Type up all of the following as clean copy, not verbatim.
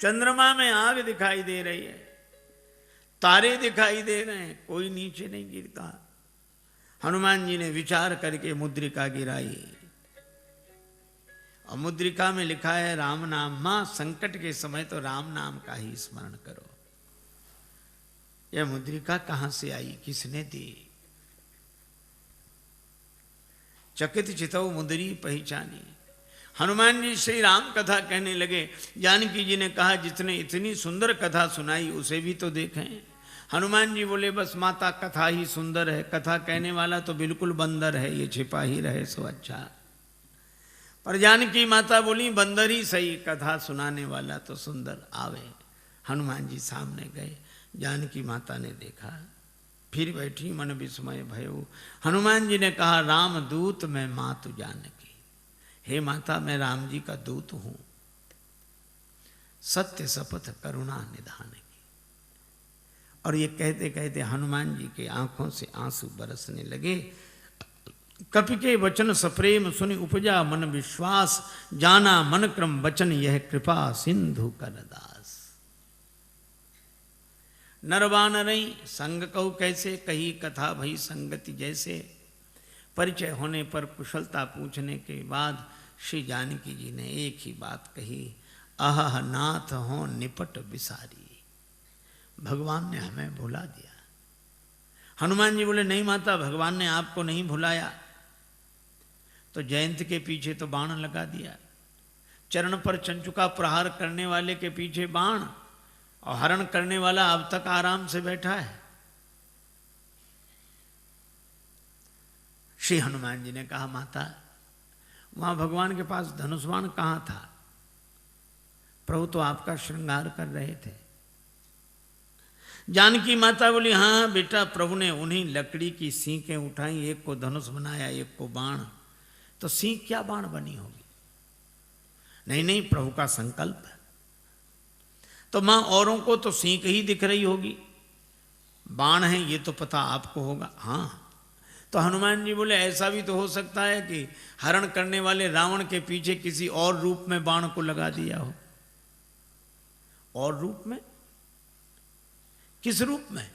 चंद्रमा में आग दिखाई दे रही है, तारे दिखाई दे रहे हैं, कोई नीचे नहीं गिरता। हनुमान जी ने विचार करके मुद्रिका गिराई और मुद्रिका में लिखा है राम नाम। मां संकट के समय तो राम नाम का ही स्मरण करो। यह मुद्रिका कहां से आई, किसने दी? चकित चितौ मुद्री पहचानी। हनुमान जी श्री राम कथा कहने लगे। जानकी जी ने कहा जितने इतनी सुंदर कथा सुनाई उसे भी तो देखें। हनुमान जी बोले बस माता कथा ही सुंदर है, कथा कहने वाला तो बिल्कुल बंदर है, ये छिपा ही रहे सो अच्छा। पर जानकी माता बोली बंदर ही सही, कथा सुनाने वाला तो सुंदर आवे। हनुमान जी सामने गए, जानकी माता ने देखा, फिर बैठी मन विस्मय भयो। हनुमान जी ने कहा राम दूत मैं मातु जानकी। हे माता मैं राम जी का दूत हूं, सत्य शपथ करुणा निधान की। और ये कहते कहते हनुमान जी के आंखों से आंसू बरसने लगे। कपि के वचन सप्रेम सुनि उपजा मन विश्वास, जाना मन क्रम वचन यह कृपा सिंधु कर दास। नरवानरई संग कहु कैसे, कही कथा भई संगति जैसे। परिचय होने पर कुशलता पूछने के बाद श्री जानकी जी ने एक ही बात कही, अह नाथ हो निपट बिसारी। भगवान ने हमें भुला दिया। हनुमान जी बोले नहीं माता, भगवान ने आपको नहीं भुलाया। तो जयंत के पीछे तो बाण लगा दिया, चरण पर चंचुका प्रहार करने वाले के पीछे बाण, और हरण करने वाला अब तक आराम से बैठा है। श्री हनुमान जी ने कहा माता वहां भगवान के पास धनुष बाण कहां था? प्रभु तो आपका श्रृंगार कर रहे थे। जानकी माता बोली हाँ बेटा, प्रभु ने उन्हीं लकड़ी की सींकें उठाई, एक को धनुष बनाया एक को बाण। तो सींक क्या बाण बनी होगी? नहीं नहीं, प्रभु का संकल्प है। तो मां औरों को तो सींक ही दिख रही होगी, बाण है ये तो पता आपको होगा। हाँ, तो हनुमान जी बोले ऐसा भी तो हो सकता है कि हरण करने वाले रावण के पीछे किसी और रूप में बाण को लगा दिया हो। और रूप में? किस रूप में?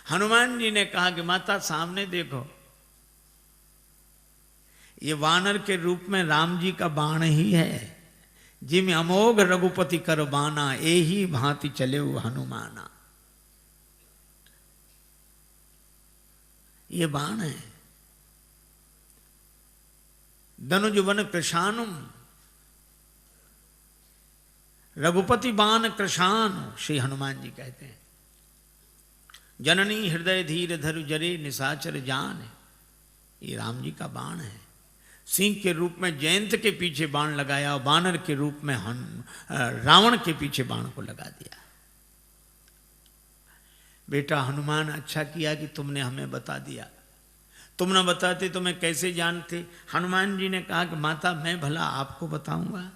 हनुमान जी ने कहा कि माता सामने देखो, ये वानर के रूप में राम जी का बाण ही है। जिम अमोघ रघुपति कर बाना, एही भांति चले हनुमाना। ये बाण है। धनुजवन कृशानुम, रघुपति बाण कृशान, श्री हनुमान जी कहते हैं। जननी हृदय धीर धरु जरे निशाचर जान, ये राम जी का बाण है। सिंह के रूप में जयंत के पीछे बाण लगाया और बानर के रूप में रावण के पीछे बाण को लगा दिया। बेटा हनुमान अच्छा किया कि तुमने हमें बता दिया, तुम न बताते तो मैं कैसे जानते। हनुमान जी ने कहा कि माता मैं भला आपको बताऊंगा,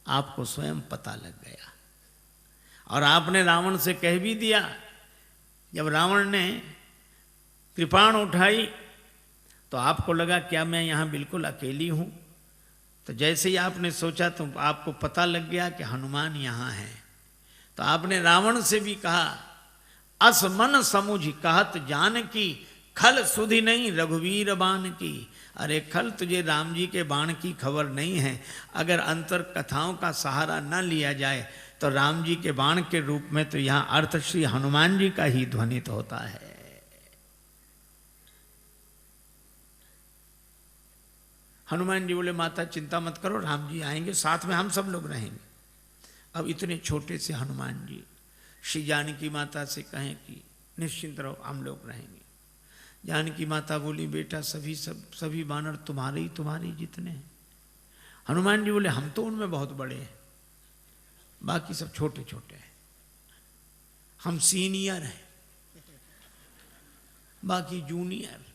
आपको स्वयं पता लग गया। और आपने रावण से कह भी दिया। जब रावण ने कृपाण उठाई तो आपको लगा क्या मैं यहाँ बिल्कुल अकेली हूँ? तो जैसे ही आपने सोचा तो आपको पता लग गया कि हनुमान यहाँ है। तो आपने रावण से भी कहा, अस मन समुझ कहत जान की, खल सुधि नहीं रघुवीर बाण की। अरे खल, तुझे राम जी के बाण की खबर नहीं है। अगर अंतर कथाओं का सहारा न लिया जाए तो राम जी के बाण के रूप में तो यहाँ अर्थ श्री हनुमान जी का ही ध्वनित होता है। हनुमान जी बोले माता चिंता मत करो, राम जी आएंगे, साथ में हम सब लोग रहेंगे। अब इतने छोटे से हनुमान जी श्री जानकी माता से कहें कि निश्चिंत रहो, हम लोग रहेंगे। जानकी माता बोली बेटा सभी बानर तुम्हारे जितने हैं। हनुमान जी बोले हम तो उनमें बहुत बड़े हैं, बाकी सब छोटे छोटे हैं। हम सीनियर हैं, बाकी जूनियर।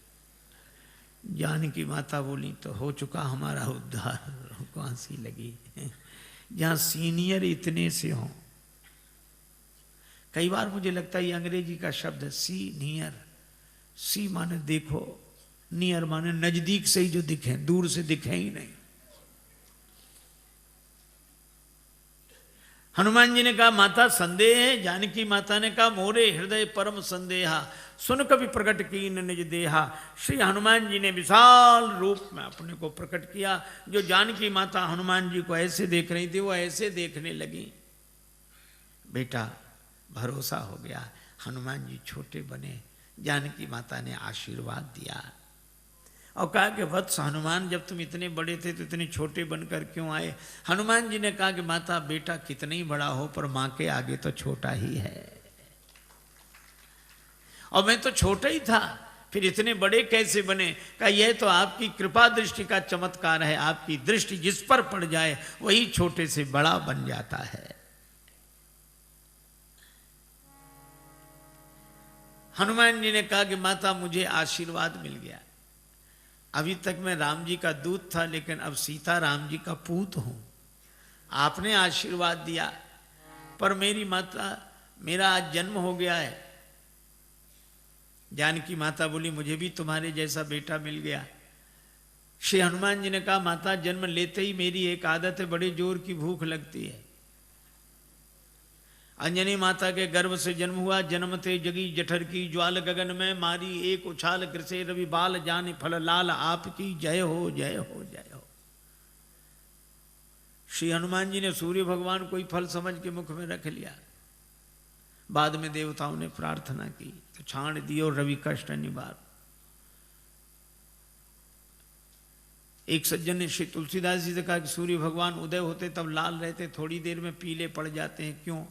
जानकी माता बोली तो हो चुका हमारा उद्धार, हमको हंसी लगी। जहां सीनियर इतने से हों। कई बार मुझे लगता है ये अंग्रेजी का शब्द है सीनियर। सी माने देखो, नियर माने नजदीक से ही जो दिखे, दूर से दिखे ही नहीं। हनुमान जी ने कहा माता संदेह है। जानकी माता ने कहा मोरे हृदय परम संदेहा, सुन कभी प्रकट कीन निज देहा। श्री हनुमान जी ने विशाल रूप में अपने को प्रकट किया। जो जानकी माता हनुमान जी को ऐसे देख रही थी वो ऐसे देखने लगी। बेटा भरोसा हो गया, हनुमान जी छोटे बने। जानकी माता ने आशीर्वाद दिया और कहा कि वत्स हनुमान, जब तुम इतने बड़े थे तो इतने छोटे बनकर क्यों आए? हनुमान जी ने कहा कि माता बेटा कितना ही बड़ा हो पर माँ के आगे तो छोटा ही है, और मैं तो छोटा ही था, फिर इतने बड़े कैसे बने? कहा यह तो आपकी कृपा दृष्टि का चमत्कार है। आपकी दृष्टि जिस पर पड़ जाए वही छोटे से बड़ा बन जाता है। हनुमान जी ने कहा कि माता मुझे आशीर्वाद मिल गया। अभी तक मैं राम जी का दूत था, लेकिन अब सीता राम जी का पूत हूं। आपने आशीर्वाद दिया, पर मेरी माता, मेरा आज जन्म हो गया है। जानकी माता बोली मुझे भी तुम्हारे जैसा बेटा मिल गया। श्री हनुमान जी ने कहा माता जन्म लेते ही मेरी एक आदत है, बड़े जोर की भूख लगती है। अंजनी माता के गर्भ से जन्म हुआ, जन्मते जगी जठर की ज्वाल, गगन में मारी एक उछाल, कृषे रवि बाल जाने फल लाल, आपकी जय हो जय हो जय हो। श्री हनुमान जी ने सूर्य भगवान कोई फल समझ के मुख में रख लिया। बाद में देवताओं ने प्रार्थना की तो छाण दियो रवि कष्ट निवार। एक सज्जन ने श्री तुलसीदास जी से कहा कि सूर्य भगवान उदय होते तब लाल रहते, थोड़ी देर में पीले पड़ जाते हैं, क्यों?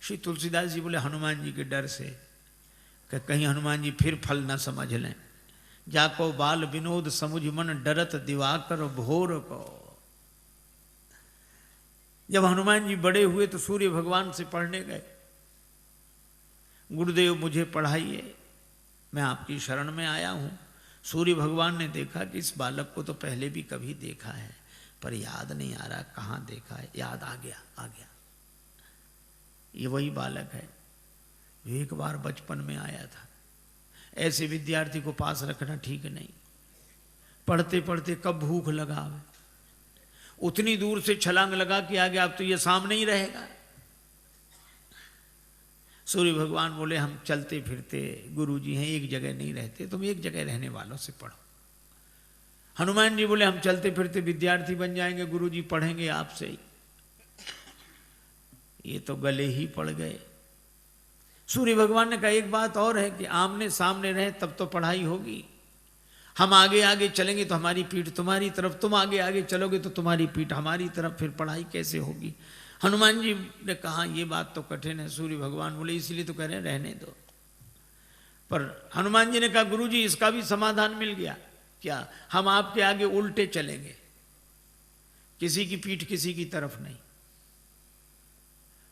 श्री तुलसीदास जी बोले हनुमान जी के डर से, कि कहीं हनुमान जी फिर फल न समझ लें। जाको बाल विनोद समुझ मन, डरत दिवाकर भोर को। जब हनुमान जी बड़े हुए तो सूर्य भगवान से पढ़ने गए, गुरुदेव मुझे पढ़ाइए, मैं आपकी शरण में आया हूं। सूर्य भगवान ने देखा कि इस बालक को तो पहले भी कभी देखा है, पर याद नहीं आ रहा कहाँ देखा है। याद आ गया, आ गया, ये वही बालक है जो एक बार बचपन में आया था। ऐसे विद्यार्थी को पास रखना ठीक नहीं। पढ़ते पढ़ते कब भूख लगा, उतनी दूर से छलांग लगा कि आगे अब तो ये सामने ही रहेगा। सूर्य भगवान बोले हम चलते फिरते गुरुजी हैं, एक जगह नहीं रहते, तुम एक जगह रहने वालों से पढ़ो। हनुमान जी बोले हम चलते फिरते विद्यार्थी बन जाएंगे, गुरुजी पढ़ेंगे आपसे ही। ये तो गले ही पड़ गए। सूर्य भगवान ने कहा एक बात और है कि आमने सामने रहे तब तो पढ़ाई होगी। हम आगे आगे चलेंगे तो हमारी पीठ तुम्हारी तरफ, तुम आगे आगे चलोगे तो तुम्हारी पीठ हमारी तरफ, फिर पढ़ाई कैसे होगी? हनुमान जी ने कहा ये बात तो कठिन है। सूर्य भगवान बोले इसलिए तो कह रहे हैं रहने दो। पर हनुमान जी ने कहा गुरुजी इसका भी समाधान मिल गया। क्या? हम आपके आगे उल्टे चलेंगे, किसी की पीठ किसी की तरफ नहीं।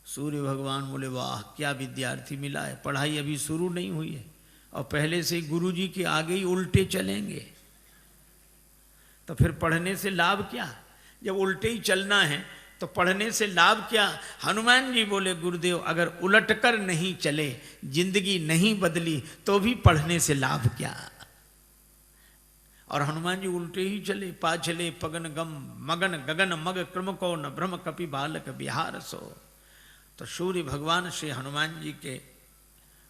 सूर्य भगवान बोले वाह क्या विद्यार्थी मिला है, पढ़ाई अभी शुरू नहीं हुई है और पहले से गुरुजी के आगे ही उल्टे चलेंगे, तो फिर पढ़ने से लाभ क्या? जब उल्टे ही चलना है तो पढ़ने से लाभ क्या? हनुमान जी बोले गुरुदेव अगर उलटकर नहीं चले, जिंदगी नहीं बदली, तो भी पढ़ने से लाभ क्या? और हनुमान जी उल्टे ही चले। पाछले पगन गम मगन गगन मग क्रम को न ब्रह्म कपि बालक बिहार सो। तो सूर्य भगवान श्री हनुमान जी के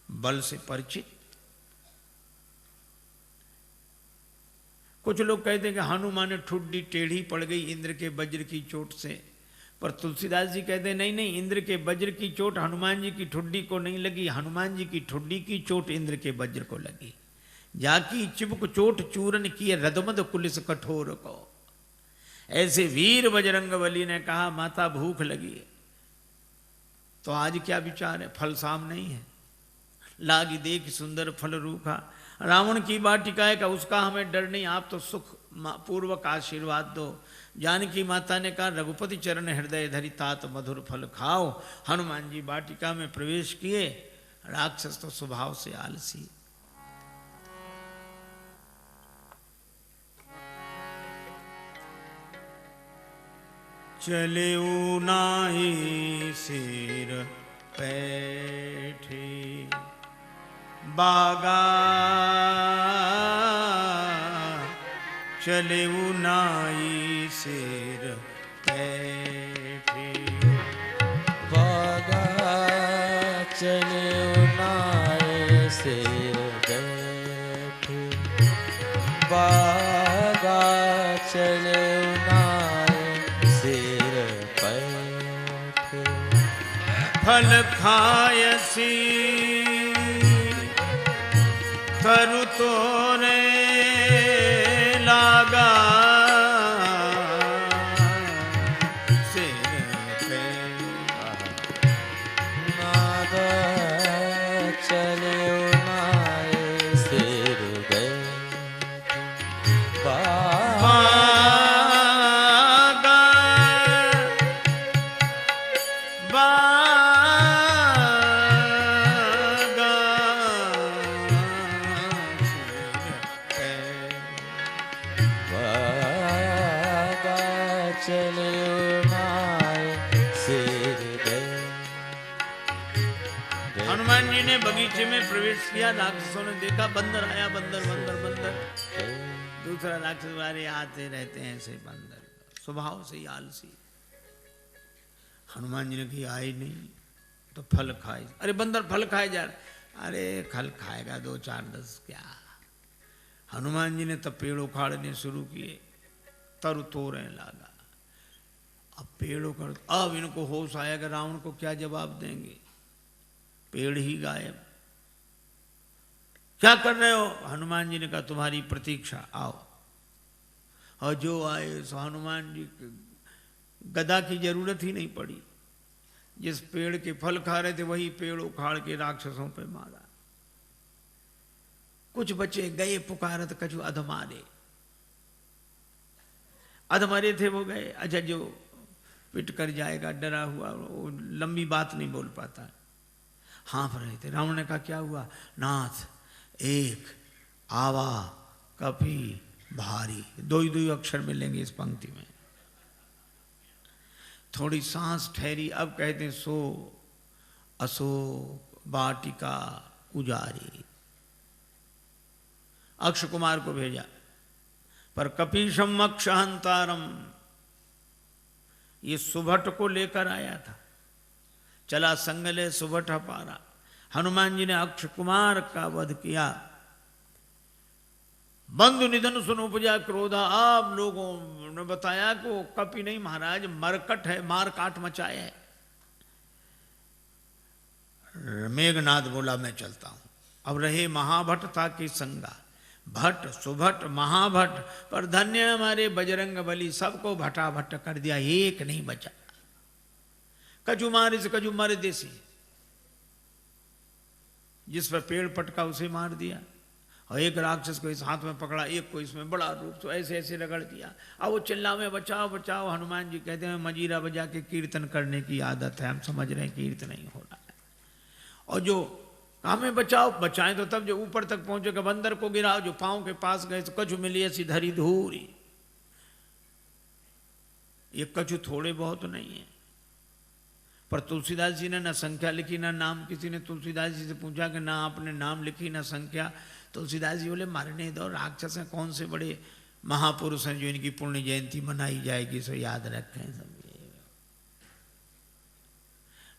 बल से परिचित। कुछ लोग कहते हैं कि हनुमान ठुड्डी टेढ़ी पड़ गई इंद्र के वज्र की चोट से, पर तुलसीदास जी कहते हैं नहीं नहीं, इंद्र के वज्र की चोट हनुमान जी की ठुड्डी को नहीं लगी, हनुमान जी की ठुड्डी की चोट इंद्र के वज्र को लगी। जाकी चिबुक चोट चूरन किए रदमद कुलिस कठोर को। ऐसे वीर बजरंगबली ने कहा माता भूख लगी है, तो आज क्या विचार है? फल सामने ही है। लागी देख सुंदर फल रूखा, रावण की वाटिका है का उसका हमें डर नहीं, आप तो सुख पूर्वक आशीर्वाद दो। जानकी माता ने कहा रघुपति चरण हृदय धरि तात मधुर फल खाओ। हनुमान जी वाटिका में प्रवेश किए। राक्षस तो स्वभाव से आलसी। चले नाई सिर पैठी बागा, चले नाई सिर पैठी चले उनाए सिर पैठ फल खायसी तरु तोरे लागा सिर पे नाद चले उनाए सिर गए बागा बागा बागा चले उनाए सिर गए। हनुमान जी ने बगीचे में प्रवेश किया। राक्षसों ने देखा बंदर आया, बंदर बंदर बंदर। दूसरा राक्षस वाले आते रहते हैं ऐसे बंदर, स्वभाव से ही आलसी। हनुमान जी ने कहा आए नहीं तो फल खाए। अरे बंदर फल खाए जा रहे। अरे फल खाएगा 2 4 10 क्या। हनुमान जी ने तब पेड़ उखाड़ने शुरू किए, तरु तोड़ने लगा। अब पेड़ उखाड़, अब इनको होश आया कि रावण को क्या जवाब देंगे, पेड़ ही गायब। क्या कर रहे हो? हनुमान जी ने कहा तुम्हारी प्रतीक्षा, आओ। और जो आए सो हनुमान जी गदा की जरूरत ही नहीं पड़ी। जिस पेड़ के फल खा रहे थे वही पेड़ उखाड़ के राक्षसों पे मारा। कुछ बच्चे गए पुकारत कछु अधमारे, अधमरे थे वो गए। अच्छा जो पिट कर जाएगा डरा हुआ वो लंबी बात नहीं बोल पाता, हाँफ रहे थे। रावण ने कहा क्या हुआ? नाथ एक आवा कपी भारी, 2 ही 2 अक्षर मिलेंगे इस पंक्ति में। थोड़ी सांस ठहरी, अब कहते सो अशोक वाटिका उजारी। अक्ष कुमार को भेजा, पर कपीशम अक्षहंतारम, ये सुभट को लेकर आया था। चला संगले सुभट पारा। हनुमान जी ने अक्ष कुमार का वध किया। बंधु निधन सुन उपजा क्रोधा। आप लोगों ने बताया कि वो कपि नहीं महाराज, मरकट है, मार काट मचाए है। मेघनाद बोला मैं चलता हूं। अब रहे महाभट्टता की संगा, भट्ट सुभट महाभट्ट, पर धन्य हमारे बजरंग बली, सबको भटाभट कर दिया, एक नहीं बचा। कजू मारे से कजू मारे देसी, जिस पर पेड़ पटका उसे मार दिया। और एक राक्षस को इस हाथ में पकड़ा, एक को इसमें बड़ा रूप, तो ऐसे ऐसे रगड़ दिया। अब वो चिल्ला में बचाओ बचाओ। हनुमान जी कहते हैं मजीरा बजा के कीर्तन करने की आदत है, हम समझ रहे हैं कीर्तन नहीं हो रहा है। और जो हमें बचाओ, बचाएं तो तब जो ऊपर तक पहुंचेगा, बंदर को गिराओ, जो पांव के पास गए तो कछु मिली ऐसी धरी धूरी। ये कछु थोड़े बहुत नहीं है। पर तुलसीदास जी ने ना संख्या लिखी ना नाम। किसी ने तुलसीदास जी से पूछा कि ना आपने नाम लिखी ना संख्या। तुलसीदास जी बोले मारने दो, राक्षस हैं, कौन से बड़े महापुरुष हैं जो इनकी पुण्य जयंती मनाई जाएगी, सो याद रखें सब।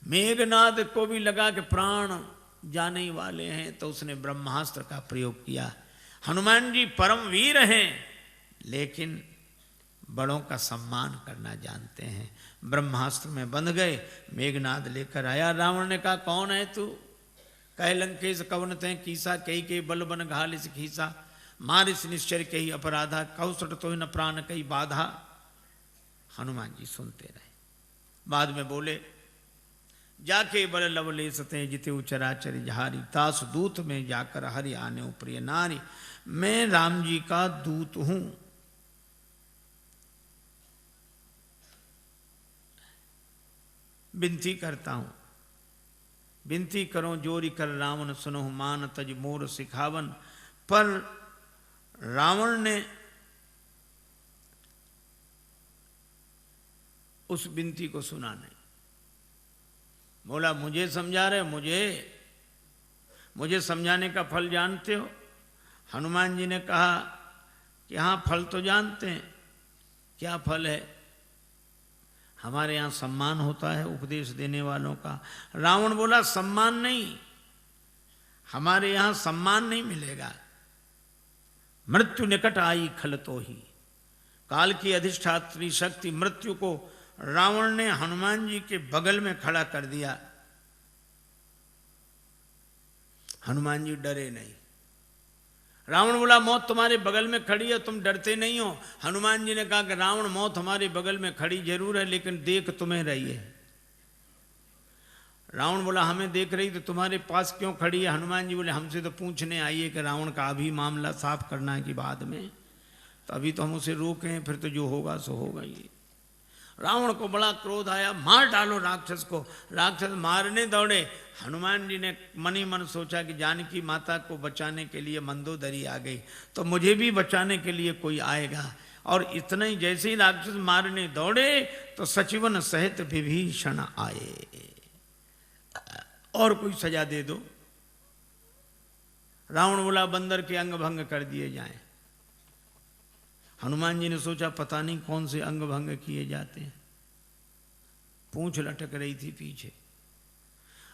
मेघनाद को भी लगा कि प्राण जाने वाले हैं, तो उसने ब्रह्मास्त्र का प्रयोग किया। हनुमान जी परम वीर हैं, लेकिन बड़ों का सम्मान करना जानते हैं। ब्रह्मास्त्र में बंध गए। मेघनाद लेकर आया। रावण ने कहा कौन है तू? कह लंकेश कवन ते कीसा, कही के बल बन घालिस खीसा, मारिस निश्चर कही अपराधा, कौसट तो न प्राण कही बाधा। हनुमान जी सुनते रहे। बाद में बोले जाके बल लवले सते जिते चराचर जहारी, तास दूत में जाकर हरि आने प्रिय नारी, मैं राम जी का दूत हूं। विनती करता हूं, विनती करो जोरी कर रावण सुनो, मान तज मोर सिखावन। पर रावण ने उस विनती को सुना नहीं। बोला मुझे समझा रहे, मुझे समझाने का फल जानते हो? हनुमान जी ने कहा कि हाँ फल तो जानते हैं। क्या फल है? हमारे यहाँ सम्मान होता है उपदेश देने वालों का। रावण बोला सम्मान नहीं, हमारे यहाँ सम्मान नहीं मिलेगा। मृत्यु निकट आई खल तो ही, काल की अधिष्ठात्री शक्ति मृत्यु को रावण ने हनुमान जी के बगल में खड़ा कर दिया। हनुमान जी डरे नहीं। रावण बोला मौत तुम्हारे बगल में खड़ी है, तुम डरते नहीं हो। हनुमान जी ने कहा कि रावण मौत हमारे बगल में खड़ी जरूर है, लेकिन देख तुम्हें रही है। रावण बोला हमें देख रही तो तुम्हारे पास क्यों खड़ी है? हनुमान जी बोले हमसे तो पूछने आई है कि रावण का अभी मामला साफ करना है कि बाद में, तो अभी तो हम उसे रोके हैं, फिर तो जो होगा सो होगा ही। रावण को बड़ा क्रोध आया, मार डालो राक्षस को। राक्षस मारने दौड़े। हनुमान जी ने मन ही मन सोचा कि जानकी माता को बचाने के लिए मंदोदरी आ गई, तो मुझे भी बचाने के लिए कोई आएगा। और इतना ही जैसे ही राक्षस मारने दौड़े तो सचिवन सहित विभीषण आए। और कोई सजा दे दो। रावण बोला बंदर के अंग भंग कर दिए जाएं। हनुमान जी ने सोचा पता नहीं कौन से अंग भंग किए जाते हैं। पूंछ लटक रही थी पीछे।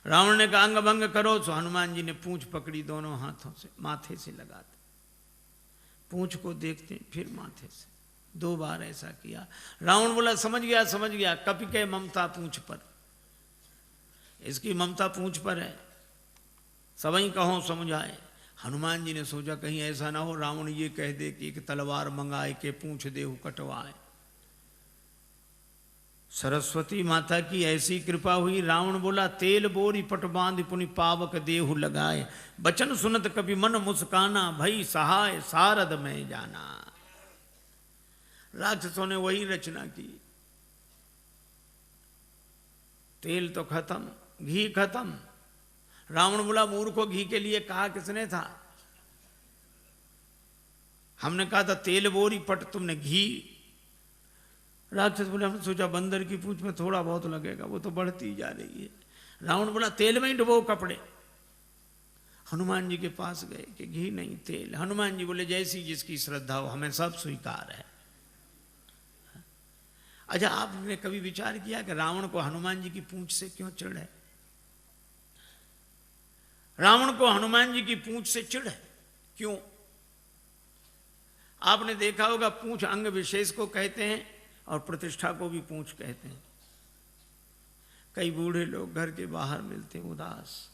रावण ने कहा अंग भंग करो, तो हनुमान जी ने पूंछ पकड़ी दोनों हाथों से, माथे से लगाते, पूंछ को देखते फिर माथे से, 2 बार ऐसा किया। रावण बोला समझ गया समझ गया, कपि के ममता पूंछ पर, इसकी ममता पूंछ पर है, सबई कहो समझाए। हनुमान जी ने सोचा कहीं ऐसा ना हो रावण ये कह दे कि एक तलवार मंगाए के पूंछ देहु कटवाए। सरस्वती माता की ऐसी कृपा हुई। रावण बोला तेल बोरी पट बांध पुनि पावक देहु लगाए, बचन सुनत कभी मन मुस्काना, भई सहाय सारद में जाना। राक्षसों ने वही रचना की। तेल तो खत्म, घी खत्म। रावण बोला मूर्खों घी के लिए कहा किसने था? हमने कहा था तेल बोरी पट, तुमने घी। राक्षस बोले हमने सोचा बंदर की पूंछ में थोड़ा बहुत लगेगा, वो तो बढ़ती जा रही है। रावण बोला तेल में ही डुबो कपड़े। हनुमान जी के पास गए कि घी नहीं तेल। हनुमान जी बोले जैसी जिसकी श्रद्धा हो, हमें सब स्वीकार है। अच्छा आपने कभी विचार किया कि रावण को हनुमान जी की पूंछ से क्यों चिढ़ है? रावण को हनुमान जी की पूंछ से चिढ़ है क्यों? आपने देखा होगा पूंछ अंग विशेष को कहते हैं और प्रतिष्ठा को भी पूंछ कहते हैं। कई बूढ़े लोग घर के बाहर मिलते हैं उदास,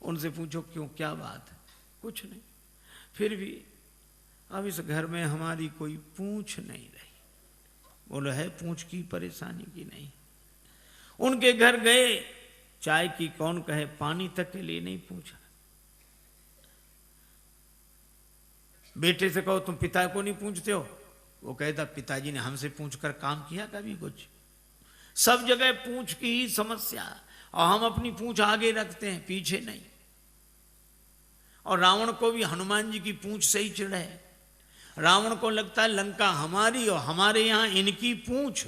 उनसे पूछो क्यों, क्या बात है? कुछ नहीं, फिर भी अब इस घर में हमारी कोई पूंछ नहीं रही। बोलो है पूंछ की परेशानी की नहीं। उनके घर गए, चाय की कौन कहे, पानी तक के लिए नहीं पूछा। बेटे से कहो तुम पिता को नहीं पूछते हो, वो कहता पिताजी ने हमसे पूछकर काम किया कभी कुछ? सब जगह पूंछ की ही समस्या, और हम अपनी पूंछ आगे रखते हैं पीछे नहीं। और रावण को भी हनुमान जी की पूंछ से ही चिढ़ है। रावण को लगता है लंका हमारी और हमारे यहां इनकी पूंछ।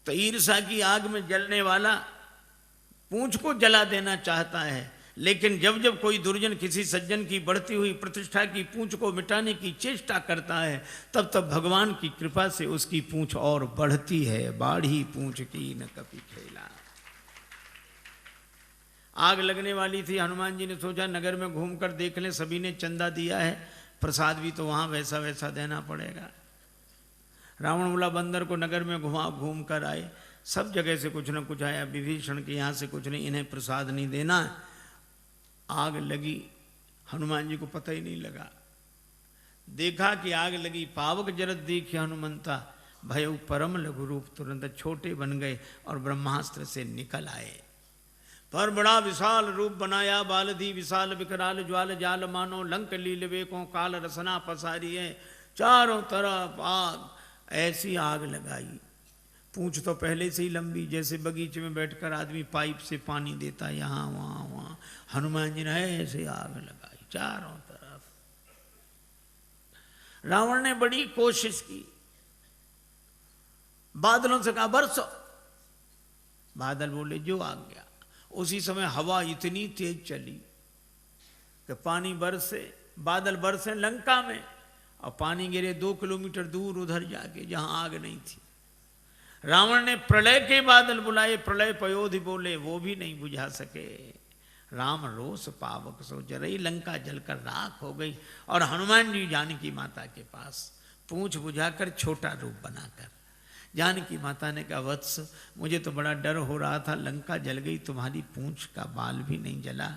तो ईर्ष्या की आग में जलने वाला पूंछ को जला देना चाहता है, लेकिन जब जब कोई दुर्जन किसी सज्जन की बढ़ती हुई प्रतिष्ठा की पूंछ को मिटाने की चेष्टा करता है, तब तब भगवान की कृपा से उसकी पूंछ और बढ़ती है। बाढ़ी पूंछ की न कभी खेला। आग लगने वाली थी। हनुमान जी ने सोचा नगर में घूमकर देख लें, सभी ने चंदा दिया है, प्रसाद भी तो वहां वैसा वैसा देना पड़ेगा। रावण बोला बंदर को नगर में घूम कर आए, सब जगह से कुछ न कुछ आया, विभीषण के यहाँ से कुछ नहीं, इन्हें प्रसाद नहीं देना। आग लगी, हनुमान जी को पता ही नहीं लगा। देखा कि आग लगी, पावक जरत देखे हनुमंता, भयउ परम लघु रूप, तुरंत छोटे बन गए और ब्रह्मास्त्र से निकल आए। पर बड़ा विशाल रूप बनाया, बालधी विशाल विकराल ज्वाल जाल मानो, लंक लील वेकों काल रसना पसारी है। चारों तरफ आग, ऐसी आग लगाई। पूंछ तो पहले से ही लंबी, जैसे बगीचे में बैठकर आदमी पाइप से पानी देता, यहाँ वहाँ वहाँ, हनुमान जी ने ऐसे आग लगाई चारों तरफ। रावण ने बड़ी कोशिश की, बादलों से कहा बरसो, बादल बोले जो आ गया। उसी समय हवा इतनी तेज चली कि पानी बरसे, बादल बरसे लंका में, और पानी गिरे 2 किलोमीटर दूर उधर जाके जहां आग नहीं थी। रावण ने प्रलय के बादल बुलाए, प्रलय पयोधि बोले, वो भी नहीं बुझा सके। राम रोष पावक सो जरई, लंका जलकर राख हो गई। और हनुमान जी जानकी माता के पास पूंछ बुझाकर छोटा रूप बनाकर, जानकी माता ने कहा वत्स मुझे तो बड़ा डर हो रहा था, लंका जल गई तुम्हारी पूंछ का बाल भी नहीं जला।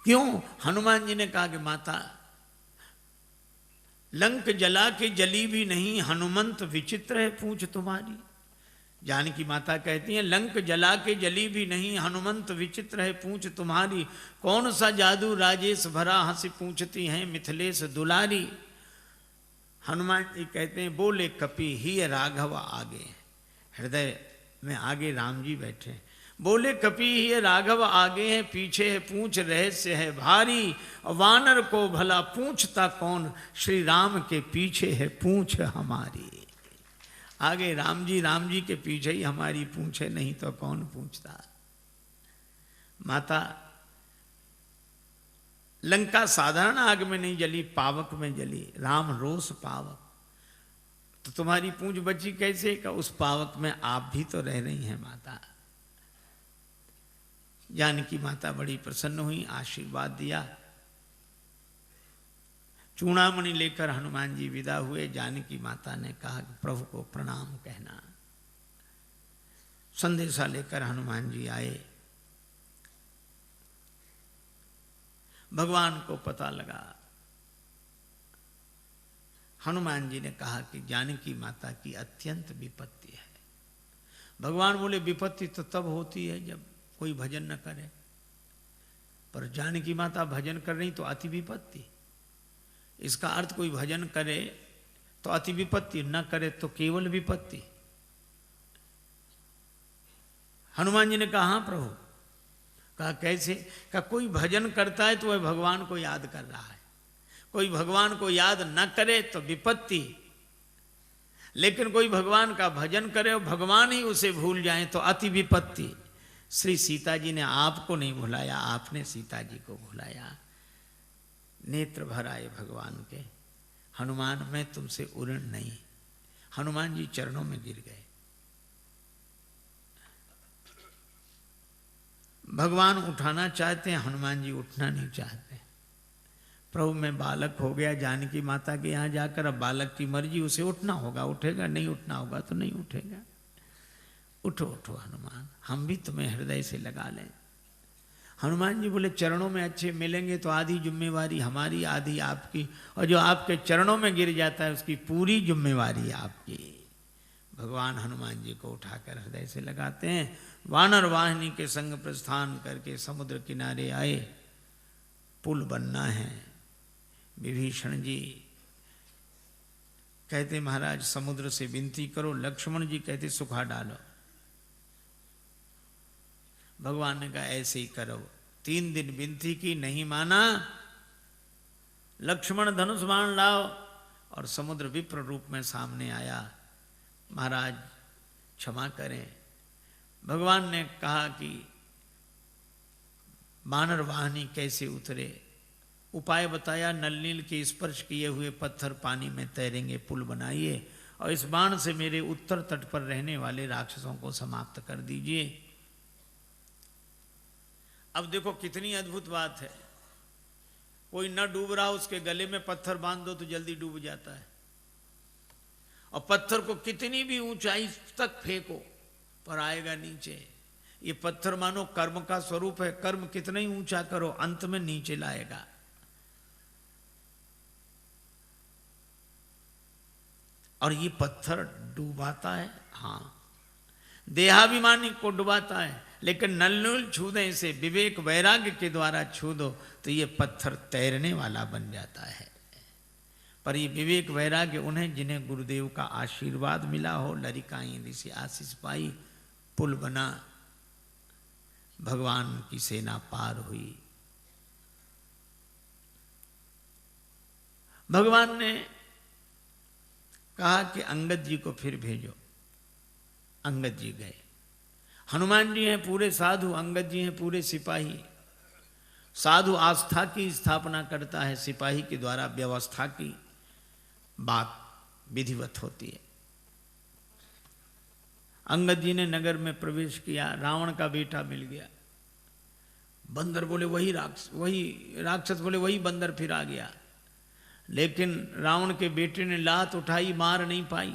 क्यों? हनुमान जी ने कहा कि माता लंक जला के जली भी नहीं, हनुमंत विचित्र है पूंछ तुम्हारी। जानकी माता कहती हैं लंक जला के जली भी नहीं, हनुमंत विचित्र है पूंछ तुम्हारी। कौन सा जादू राजेश भरा, हंसी पूछती हैं मिथिलेश दुलारी। हनुमान जी कहते हैं बोले कपि ही राघव आगे, हृदय में आगे राम जी बैठे। बोले कपि ही राघव आगे है, पीछे है पूंछ रहस्य है भारी। वानर को भला पूछता कौन, श्री राम के पीछे है पूंछ हमारी। आगे राम जी के पीछे ही हमारी पूंछे, नहीं तो कौन पूछता। माता लंका साधारण आग में नहीं जली, पावक में जली, राम रोष पावक। तो तुम्हारी पूंछ बची कैसे? का उस पावक में आप भी तो रह रही हैं माता। जानकी माता बड़ी प्रसन्न हुई, आशीर्वाद दिया। चूड़ामणि लेकर हनुमान जी विदा हुए। जानकी माता ने कहा कि प्रभु को प्रणाम कहना। संदेशा लेकर हनुमान जी आए। भगवान को पता लगा। हनुमान जी ने कहा कि जानकी माता की अत्यंत विपत्ति है। भगवान बोले विपत्ति तो तब होती है जब कोई भजन न करे, पर जानकी माता भजन कर रही तो अति विपत्ति। इसका अर्थ कोई भजन करे तो अति विपत्ति, न करे तो केवल विपत्ति। हनुमान जी ने कहा हाँ प्रभु। कहा कैसे? कहा कोई भजन करता है तो वह भगवान को याद कर रहा है, कोई भगवान को याद न करे तो विपत्ति, लेकिन कोई भगवान का भजन करे और भगवान ही उसे भूल जाए तो अति विपत्ति। श्री सीता जी ने आपको नहीं भुलाया, आपने सीता जी को भुलाया। नेत्र भर आए भगवान के। हनुमान मैं तुमसे उऋण नहीं। हनुमान जी चरणों में गिर गए। भगवान उठाना चाहते हैं, हनुमान जी उठना नहीं चाहते। प्रभु मैं बालक हो गया जानकी माता के यहाँ जाकर, अब बालक की मर्जी, उसे उठना होगा उठेगा, नहीं उठना होगा तो नहीं उठेगा। उठो उठो हनुमान, हम भी तुम्हें हृदय से लगा लें। हनुमान जी बोले चरणों में अच्छे मिलेंगे तो आधी जिम्मेवारी हमारी, आधी आपकी, और जो आपके चरणों में गिर जाता है उसकी पूरी जिम्मेवारी आपकी। भगवान हनुमान जी को उठाकर हृदय से लगाते हैं। वानर वाहिनी के संग प्रस्थान करके समुद्र किनारे आए। पुल बनना है। विभीषण जी कहते महाराज समुद्र से विनती करो, लक्ष्मण जी कहते सुखा डालो। भगवान ने कहा ऐसे ही करो। 3 दिन विनती की, नहीं माना। लक्ष्मण धनुष बाण लाओ, और समुद्र विप्र रूप में सामने आया। महाराज क्षमा करें। भगवान ने कहा कि वानर वाहिनी कैसे उतरे, उपाय बताया। नल नील के स्पर्श किए हुए पत्थर पानी में तैरेंगे, पुल बनाइए, और इस बाण से मेरे उत्तर तट पर रहने वाले राक्षसों को समाप्त कर दीजिए। अब देखो कितनी अद्भुत बात है। कोई न डूब रहा, उसके गले में पत्थर बांध दो तो जल्दी डूब जाता है, और पत्थर को कितनी भी ऊंचाई तक फेंको पर आएगा नीचे। ये पत्थर मानो कर्म का स्वरूप है, कर्म कितना ही ऊंचा करो अंत में नीचे लाएगा। और ये पत्थर डुबाता है, हाँ, देहाभिमानी को डुबाता है, लेकिन नलनूल छू दे इसे, विवेक वैराग्य के द्वारा छू दो तो ये पत्थर तैरने वाला बन जाता है। पर ये विवेक वैराग्य उन्हें जिन्हें गुरुदेव का आशीर्वाद मिला हो, लरिकाई ऋषि आशीष पाई, पुल बना, भगवान की सेना पार हुई। भगवान ने कहा कि अंगद जी को फिर भेजो। अंगद जी गए। हनुमान जी हैं पूरे साधु, अंगद जी हैं पूरे सिपाही। साधु आस्था की स्थापना करता है, सिपाही के द्वारा व्यवस्था की बात विधिवत होती है। अंगद जी ने नगर में प्रवेश किया। रावण का बेटा मिल गया, बंदर बोले वही राक्षस बोले वही बंदर फिर आ गया। लेकिन रावण के बेटे ने लात उठाई, मार नहीं पाई।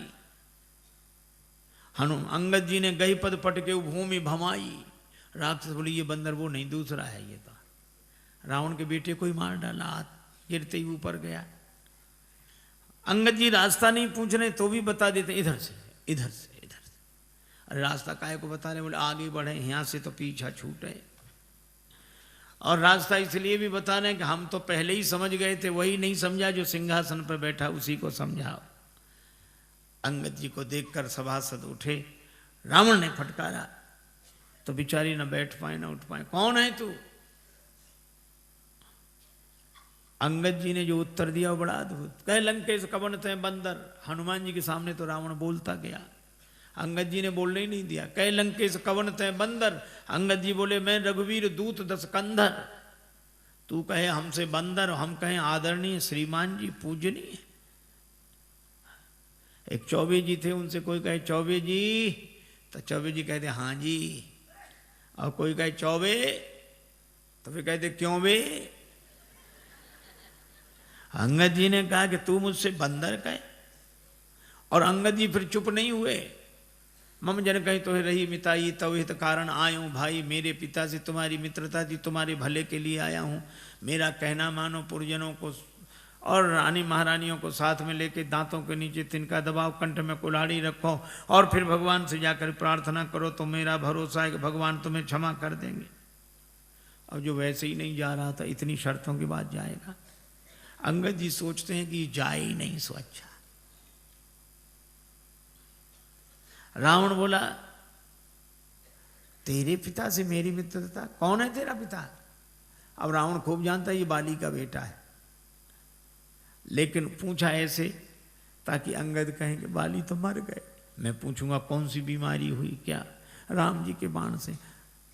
अंगद जी ने गही पद पटके भूमि भमाई। राक्षस बोले ये बंदर वो नहीं, दूसरा है ये तो। रावण के बेटे को ही मार डाला, हाथ गिरते ही ऊपर गया। अंगद जी रास्ता नहीं पूछ रहे तो भी बता देते इधर से इधर से इधर से। अरे रास्ता काहे को बता रहे? बोले आगे बढ़े, यहाँ से तो पीछा छूटे। और रास्ता इसलिए भी बता रहे हैं कि हम तो पहले ही समझ गए थे, वही नहीं समझा जो सिंहासन पर बैठा उसी को समझाओ। अंगद जी को देखकर सभासद उठे। रावण ने फटकारा तो बेचारी न बैठ पाए न उठ पाए। कौन है तू? अंगद जी ने जो उत्तर दिया वो बड़ा अद्भुत। कहे लंकेश कवन तय बंदर। हनुमान जी के सामने तो रावण बोलता गया, अंगद जी ने बोलने ही नहीं दिया। कहे लंकेश कवन तय बंदर। अंगद जी बोले मैं रघुवीर दूत दस कंधर। तू कहे हमसे बंदर, हम कहे आदरणीय श्रीमान जी पूजनीय। एक चौबे जी थे, उनसे कोई कहे चौबे जी तो चौबे जी कहते हाँ जी, और कोई कहे चौबे तो फिर कहते क्यों बे। अंगद जी ने कहा कि तू मुझसे बंदर कहे, और अंगद जी फिर चुप नहीं हुए। मम जन कहीं तो रही मिताई तव हित कारण आयूं। भाई मेरे पिता से तुम्हारी मित्रता थी, तुम्हारे भले के लिए आया हूँ। मेरा कहना मानो, पुरजनों को और रानी महारानियों को साथ में लेके दांतों के नीचे तिनका दबाओ, कंठ में कुल्हाड़ी रखो और फिर भगवान से जाकर प्रार्थना करो तो मेरा भरोसा है कि भगवान तुम्हें क्षमा कर देंगे। अब जो वैसे ही नहीं जा रहा था, इतनी शर्तों के बाद जाएगा। अंगद जी सोचते हैं कि जाए ही नहीं सो अच्छा। रावण बोला तेरे पिता से मेरी मित्रता, कौन है तेरा पिता? अब रावण खूब जानता है ये बाली का बेटा है, लेकिन पूछा ऐसे ताकि अंगद कहें कि बाली तो मर गए। मैं पूछूंगा कौन सी बीमारी हुई क्या? राम जी के बाण से।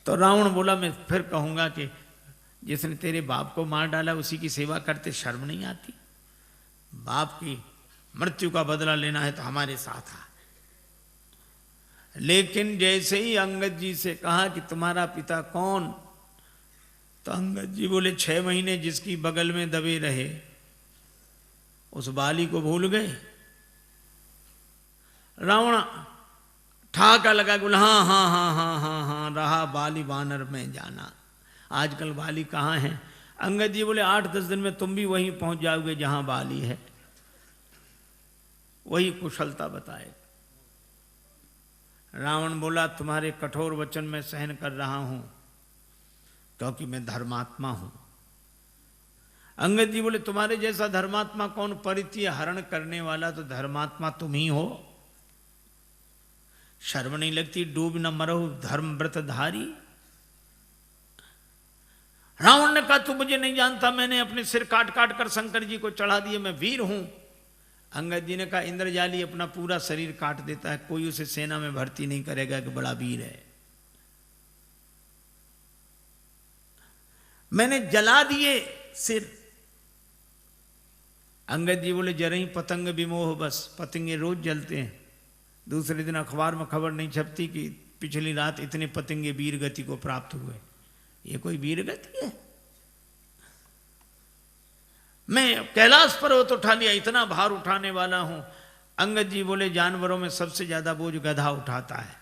तो रावण बोला मैं फिर कहूंगा कि जिसने तेरे बाप को मार डाला उसी की सेवा करते शर्म नहीं आती? बाप की मृत्यु का बदला लेना है तो हमारे साथ आ। लेकिन जैसे ही अंगद जी से कहा कि तुम्हारा पिता कौन, तो अंगद जी बोले 6 महीने जिसकी बगल में दबे रहे उस बाली को भूल गए। रावण ठाका लगा, बोला हाँ हाँ हाँ हाँ हाँ हाँ रहा बाली वानर में जाना। आजकल बाली कहाँ है? अंगद जी बोले 8-10 दिन में तुम भी वहीं पहुंच जाओगे जहां बाली है। वही कुशलता बताए। रावण बोला तुम्हारे कठोर वचन में सहन कर रहा हूं क्योंकि मैं धर्मात्मा हूं। अंगद जी बोले तुम्हारे जैसा धर्मात्मा कौन? परित्य हरण करने वाला तो धर्मात्मा तुम ही हो। शर्म नहीं लगती? डूब न मरो धर्म व्रत धारी। रावण ने कहा तू मुझे नहीं जानता, मैंने अपने सिर काट काट कर शंकर जी को चढ़ा दिए, मैं वीर हूं। अंगद जी ने कहा इंद्रजाली अपना पूरा शरीर काट देता है, कोई उसे सेना में भर्ती नहीं करेगा कि बड़ा वीर है। मैंने जला दिए सिर। अंगद जी बोले जरा ही पतंग विमोह बस, पतंगे रोज जलते हैं। दूसरे दिन अखबार में खबर नहीं छपती कि पिछली रात इतने पतंगे वीर गति को प्राप्त हुए। ये कोई वीर गति है? मैं कैलाश पर्वत उठा लिया, इतना भार उठाने वाला हूं। अंगद जी बोले जानवरों में सबसे ज्यादा बोझ गधा उठाता है।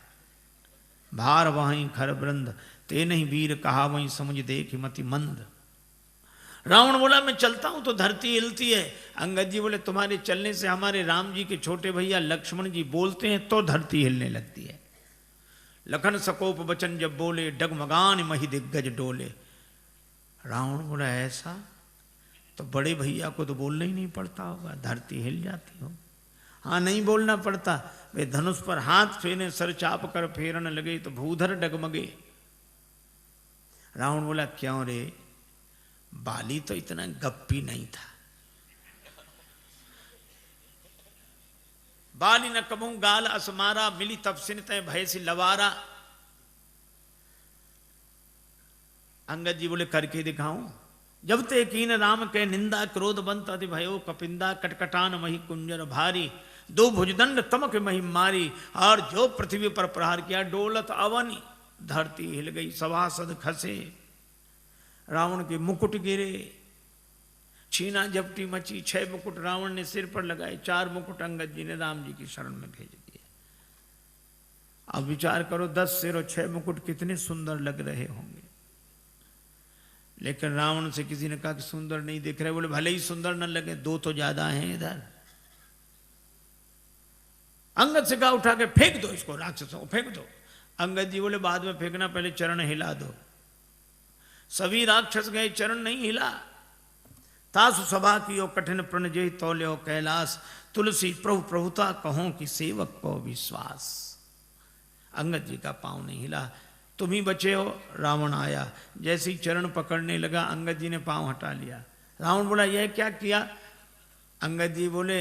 भार वहीं खरबरंद ते नहीं वीर कहा वहीं समझ देख मति मंद। रावण बोला मैं चलता हूं तो धरती हिलती है। अंगद जी बोले तुम्हारे चलने से हमारे राम जी के छोटे भैया लक्ष्मण जी बोलते हैं तो धरती हिलने लगती है। लखन सकोप वचन जब बोले डगमगान मही दिग्गज डोले। रावण बोला ऐसा तो बड़े भैया को तो बोलना ही नहीं पड़ता होगा, धरती हिल जाती हो। हाँ नहीं बोलना पड़ता। वे धनुष पर हाथ फेरे सर चाप कर फेरन लगे तो भूधर डगमगे। रावण बोला क्यों रे? बाली तो इतना गप्पी नहीं था। बाली न कबू गाल असमारा मिली तपसिन तय भय से लवारा। अंगद जी बोले करके दिखाऊं? जब ते कीन राम के निंदा क्रोध बंत अति भयो कपिंदा कटकटान मही कुंजर भारी। 2 भुजदंड तमक मही मारी और जो पृथ्वी पर प्रहार किया डोलत अवनी। धरती हिल गई सभासद खसे। रावण के मुकुट गिरे, छीना झपटी मची, 6 मुकुट रावण ने सिर पर लगाए, 4 मुकुट अंगद जी ने राम जी की शरण में भेज दिए। अब विचार करो 10 सिर और 6 मुकुट कितने सुंदर लग रहे होंगे। लेकिन रावण से किसी ने कहा कि सुंदर नहीं दिख रहे। बोले भले ही सुंदर न लगे, 2 तो ज्यादा हैं इधर। अंगद से कहा उठा के फेंक दो इसको, राक्षसों को फेंक दो। अंगद जी बोले बाद में फेंकना, पहले चरण हिला दो। सभी राक्षस गए, चरण नहीं हिला। तासु सभा की ओ कठिन प्रण जय तौल्यो कैलाश, तुलसी प्रभु प्रभुता कहो कि सेवक को विश्वास। अंगद जी का पांव नहीं हिला। तुम ही बचे हो। रावण आया, जैसे ही चरण पकड़ने लगा अंगद जी ने पांव हटा लिया। रावण बोला यह क्या किया? अंगद जी बोले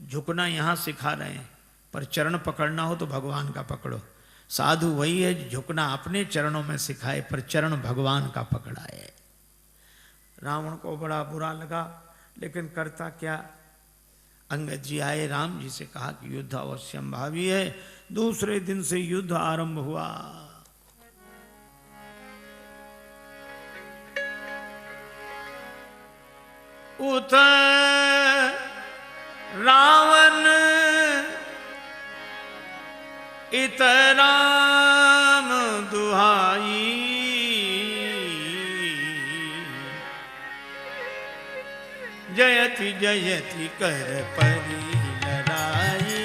झुकना यहां सिखा रहे हैं, पर चरण पकड़ना हो तो भगवान का पकड़ो। साधु वही है झुकना अपने चरणों में सिखाए, पर चरण भगवान का पकड़ाए। रावण को बड़ा बुरा लगा, लेकिन करता क्या। अंगद जी आए, राम जी से कहा कि युद्ध अवश्यम भावी है। दूसरे दिन से युद्ध आरंभ हुआ। उत रावण इत राम दुहाई, जयति जयति कर परी लड़ाई।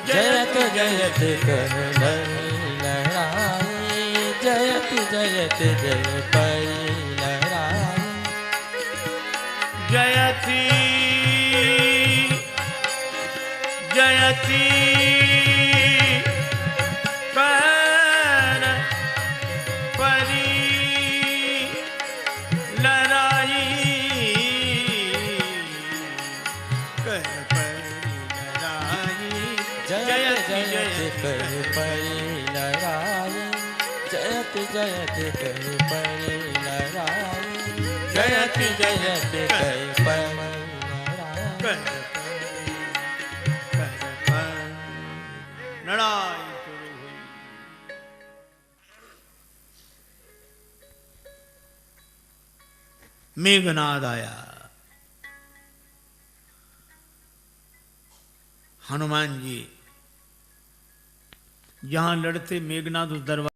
जयत जयत कर लड़ाई, जयत जयत जय परी लड़ाई। जयति जयति कर परी लड़ाई, कर परी लड़ाई। जयत जयत कर परी लड़ाई, जयत जयत कर परी लड़ाई, जयत जयत कर परी लड़ाई। लड़ाई शुरू हुई। मेघनाद आया। हनुमान जी जहां लड़ते मेघनाद उस दरबार